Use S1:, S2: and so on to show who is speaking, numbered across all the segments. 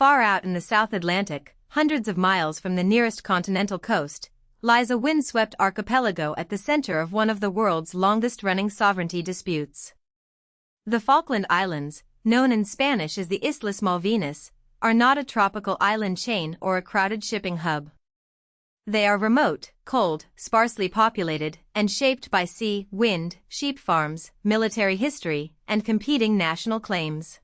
S1: Far out in the South Atlantic, hundreds of miles from the nearest continental coast, lies a windswept archipelago at the center of one of the world's longest-running sovereignty disputes. The Falkland Islands, known in Spanish as the Islas Malvinas, are not a tropical island chain or a crowded shipping hub. They are remote, cold, sparsely populated, and shaped by sea, wind, sheep farms, military history, and competing national claims.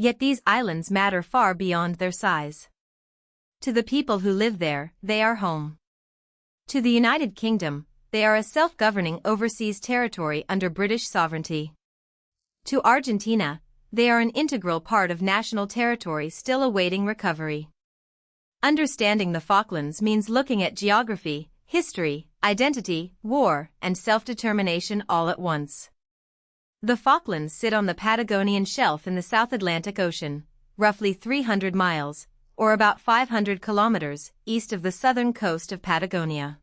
S1: Yet these islands matter far beyond their size. To the people who live there, they are home. To the United Kingdom, they are a self-governing overseas territory under British sovereignty. To Argentina, they are an integral part of national territory still awaiting recovery. Understanding the Falklands means looking at geography, history, identity, war, and self-determination all at once. The Falklands sit on the Patagonian Shelf in the South Atlantic Ocean, roughly 300 miles, or about 500 kilometers, east of the southern coast of Patagonia.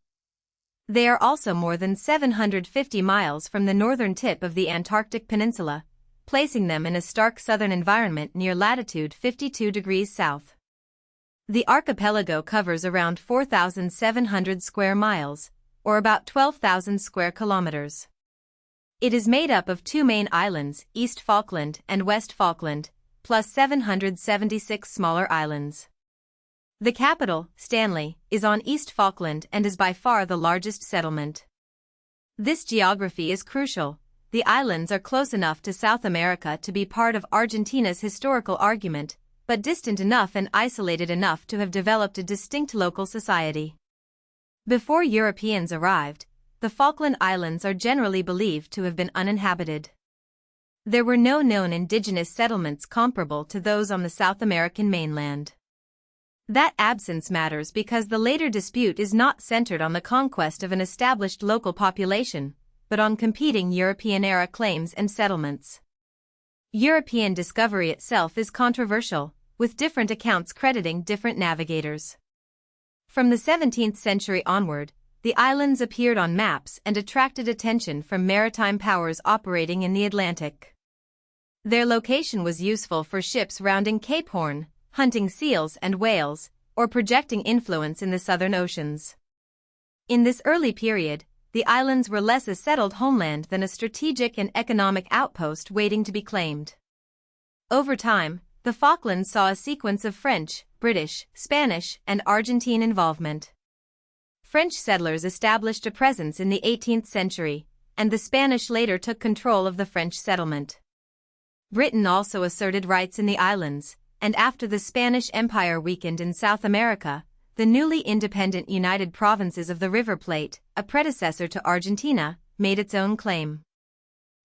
S1: They are also more than 750 miles from the northern tip of the Antarctic Peninsula, placing them in a stark southern environment near latitude 52 degrees south. The archipelago covers around 4,700 square miles, or about 12,000 square kilometers. It is made up of two main islands, East Falkland and West Falkland, plus 776 smaller islands. The capital, Stanley, is on East Falkland and is by far the largest settlement. This geography is crucial. The islands are close enough to South America to be part of Argentina's historical argument, but distant enough and isolated enough to have developed a distinct local society. Before Europeans arrived, the Falkland Islands are generally believed to have been uninhabited. There were no known indigenous settlements comparable to those on the South American mainland. That absence matters because the later dispute is not centered on the conquest of an established local population, but on competing European-era claims and settlements. European discovery itself is controversial, with different accounts crediting different navigators. From the 17th century onward, the islands appeared on maps and attracted attention from maritime powers operating in the Atlantic. Their location was useful for ships rounding Cape Horn, hunting seals and whales, or projecting influence in the southern oceans. In this early period, the islands were less a settled homeland than a strategic and economic outpost waiting to be claimed. Over time, the Falklands saw a sequence of French, British, Spanish, and Argentine involvement. French settlers established a presence in the 18th century, and the Spanish later took control of the French settlement. Britain also asserted rights in the islands, and after the Spanish Empire weakened in South America, the newly independent United Provinces of the River Plate, a predecessor to Argentina, made its own claim.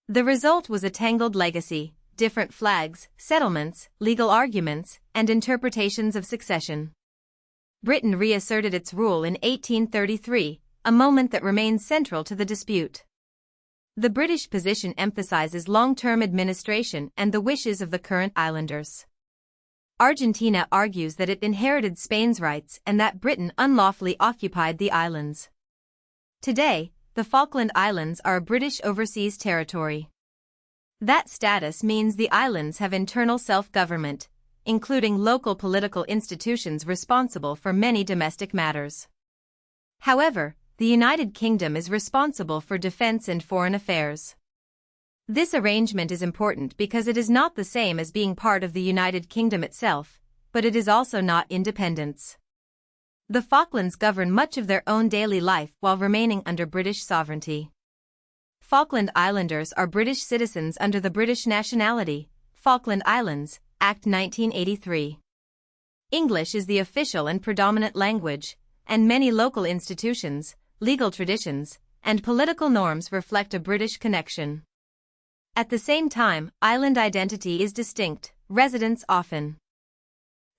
S1: The result was a tangled legacy, different flags, settlements, legal arguments, and interpretations of succession. Britain reasserted its rule in 1833, a moment that remains central to the dispute. The British position emphasizes long-term administration and the wishes of the current islanders. Argentina argues that it inherited Spain's rights and that Britain unlawfully occupied the islands. Today, the Falkland Islands are a British overseas territory. That status means the islands have internal self-government, including local political institutions responsible for many domestic matters. However, the United Kingdom is responsible for defense and foreign affairs. This arrangement is important because it is not the same as being part of the United Kingdom itself, but it is also not independence. The Falklands govern much of their own daily life while remaining under British sovereignty. Falkland Islanders are British citizens under the British nationality, Falkland Islands, Act 1983. English is the official and predominant language, and many local institutions, legal traditions, and political norms reflect a British connection. At the same time, island identity is distinct. Residents often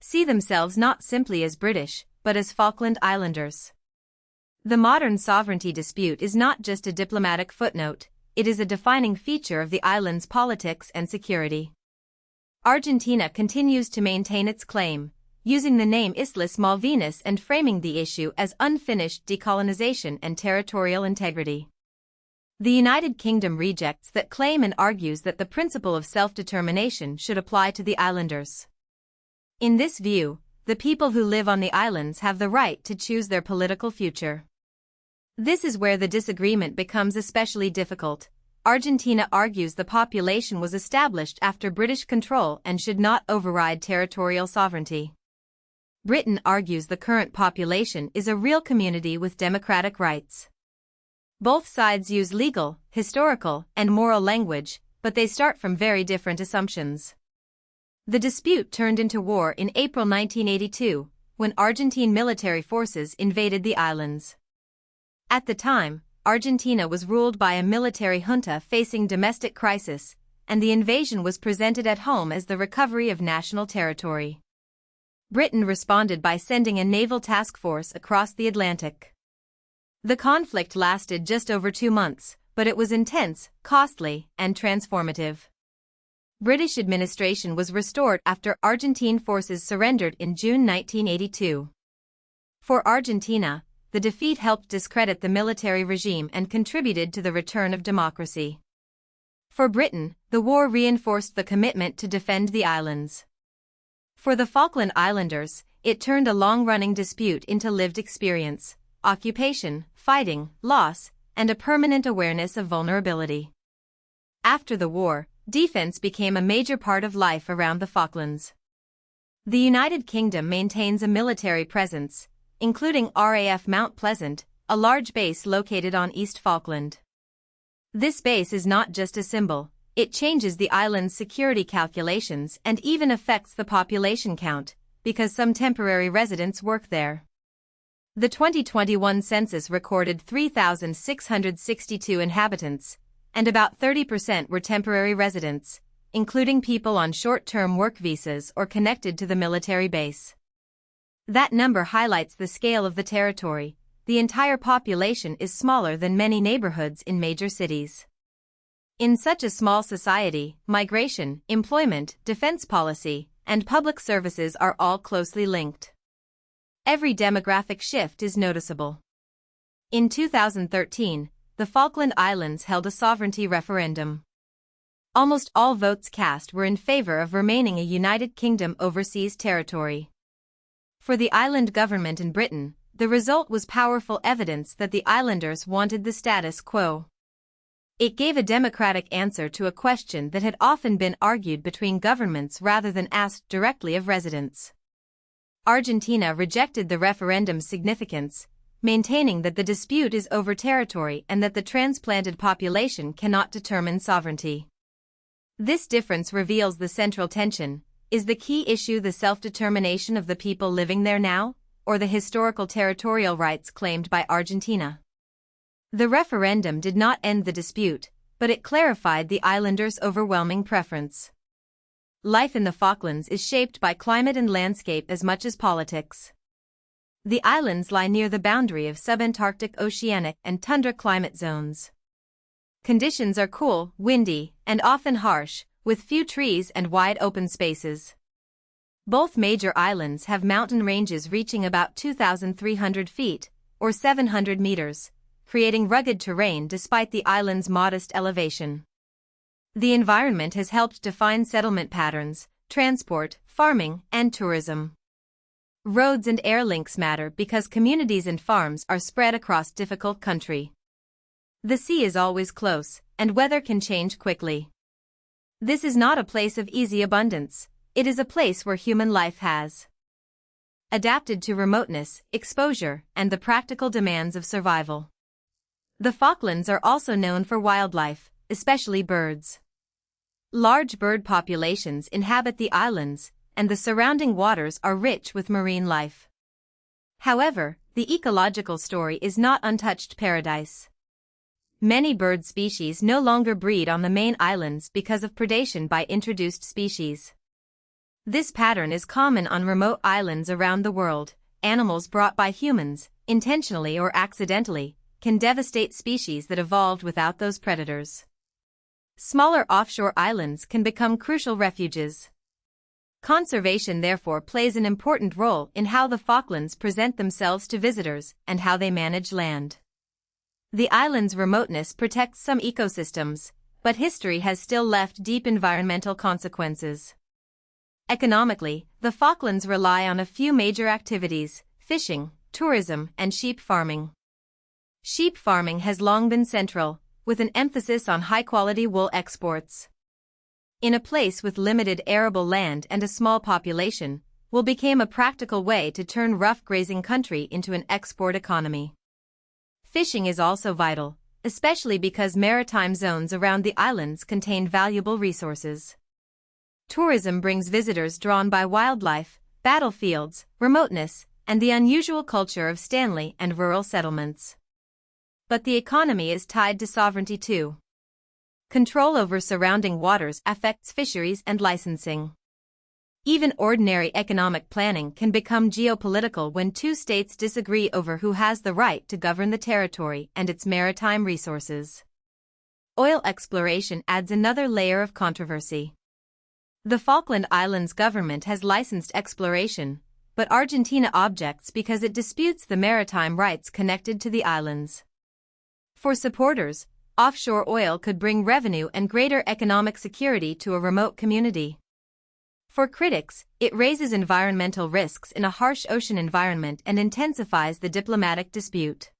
S1: see themselves not simply as British, but as Falkland Islanders. The modern sovereignty dispute is not just a diplomatic footnote, it is a defining feature of the island's politics and security. Argentina continues to maintain its claim, using the name Islas Malvinas and framing the issue as unfinished decolonization and territorial integrity. The United Kingdom rejects that claim and argues that the principle of self-determination should apply to the islanders. In this view, the people who live on the islands have the right to choose their political future. This is where the disagreement becomes especially difficult. Argentina argues the population was established after British control and should not override territorial sovereignty. Britain argues the current population is a real community with democratic rights. Both sides use legal, historical, and moral language, but they start from very different assumptions. The dispute turned into war in April 1982, when Argentine military forces invaded the islands. At the time, Argentina was ruled by a military junta facing domestic crisis, and the invasion was presented at home as the recovery of national territory. Britain responded by sending a naval task force across the Atlantic. The conflict lasted just over 2 months, but it was intense, costly, and transformative. British administration was restored after Argentine forces surrendered in June 1982. For Argentina, the defeat helped discredit the military regime and contributed to the return of democracy. For Britain, the war reinforced the commitment to defend the islands. For the Falkland Islanders, it turned a long-running dispute into lived experience, occupation, fighting, loss, and a permanent awareness of vulnerability. After the war, defense became a major part of life around the Falklands. The United Kingdom maintains a military presence, including RAF Mount Pleasant, a large base located on East Falkland. This base is not just a symbol, it changes the island's security calculations and even affects the population count, because some temporary residents work there. The 2021 census recorded 3,662 inhabitants, and about 30% were temporary residents, including people on short-term work visas or connected to the military base. That number highlights the scale of the territory. The entire population is smaller than many neighborhoods in major cities. In such a small society, migration, employment, defense policy, and public services are all closely linked. Every demographic shift is noticeable. In 2013, the Falkland Islands held a sovereignty referendum. Almost all votes cast were in favor of remaining a United Kingdom overseas territory. For the island government in Britain, the result was powerful evidence that the islanders wanted the status quo. It gave a democratic answer to a question that had often been argued between governments rather than asked directly of residents. Argentina rejected the referendum's significance, maintaining that the dispute is over territory and that the transplanted population cannot determine sovereignty. This difference reveals the central tension. Is the key issue the self-determination of the people living there now, or the historical territorial rights claimed by Argentina? The referendum did not end the dispute, but it clarified the islanders' overwhelming preference. Life in the Falklands is shaped by climate and landscape as much as politics. The islands lie near the boundary of subantarctic oceanic and tundra climate zones. Conditions are cool, windy, and often harsh, with few trees and wide open spaces. Both major islands have mountain ranges reaching about 2,300 feet, or 700 meters, creating rugged terrain despite the island's modest elevation. The environment has helped define settlement patterns, transport, farming, and tourism. Roads and air links matter because communities and farms are spread across difficult country. The sea is always close, and weather can change quickly. This is not a place of easy abundance, it is a place where human life has adapted to remoteness, exposure, and the practical demands of survival. The Falklands are also known for wildlife, especially birds. Large bird populations inhabit the islands, and the surrounding waters are rich with marine life. However, the ecological story is not untouched paradise. Many bird species no longer breed on the main islands because of predation by introduced species. This pattern is common on remote islands around the world. Animals brought by humans, intentionally or accidentally, can devastate species that evolved without those predators. Smaller offshore islands can become crucial refuges. Conservation therefore plays an important role in how the Falklands present themselves to visitors and how they manage land. The island's remoteness protects some ecosystems, but history has still left deep environmental consequences. Economically, the Falklands rely on a few major activities: fishing, tourism, and sheep farming. Sheep farming has long been central, with an emphasis on high-quality wool exports. In a place with limited arable land and a small population, wool became a practical way to turn rough grazing country into an export economy. Fishing is also vital, especially because maritime zones around the islands contain valuable resources. Tourism brings visitors drawn by wildlife, battlefields, remoteness, and the unusual culture of Stanley and rural settlements. But the economy is tied to sovereignty too. Control over surrounding waters affects fisheries and licensing. Even ordinary economic planning can become geopolitical when two states disagree over who has the right to govern the territory and its maritime resources. Oil exploration adds another layer of controversy. The Falkland Islands government has licensed exploration, but Argentina objects because it disputes the maritime rights connected to the islands. For supporters, offshore oil could bring revenue and greater economic security to a remote community. For critics, it raises environmental risks in a harsh ocean environment and intensifies the diplomatic dispute.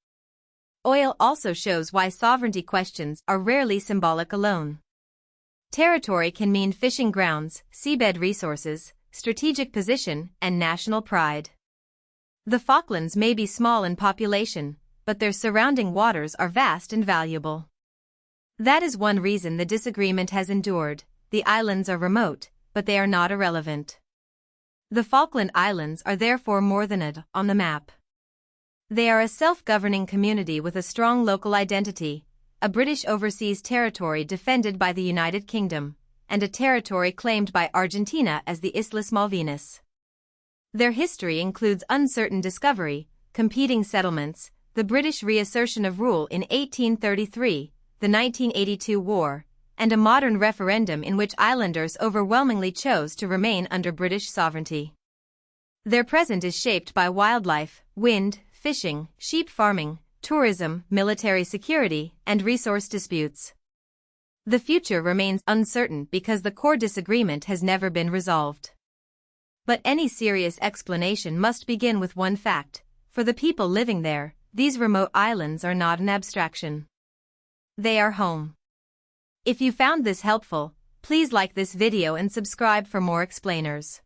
S1: Oil also shows why sovereignty questions are rarely symbolic alone. Territory can mean fishing grounds, seabed resources, strategic position, and national pride. The Falklands may be small in population, but their surrounding waters are vast and valuable. That is one reason the disagreement has endured. The islands are remote, but they are not irrelevant. The Falkland Islands are therefore more than on the map. They are a self-governing community with a strong local identity, a British overseas territory defended by the United Kingdom, and a territory claimed by Argentina as the Islas Malvinas. Their history includes uncertain discovery, competing settlements, the British reassertion of rule in 1833, the 1982 war, and a modern referendum in which islanders overwhelmingly chose to remain under British sovereignty. Their present is shaped by wildlife, wind, fishing, sheep farming, tourism, military security, and resource disputes. The future remains uncertain because the core disagreement has never been resolved. But any serious explanation must begin with one fact: for the people living there, these remote islands are not an abstraction. They are home. If you found this helpful, please like this video and subscribe for more explainers.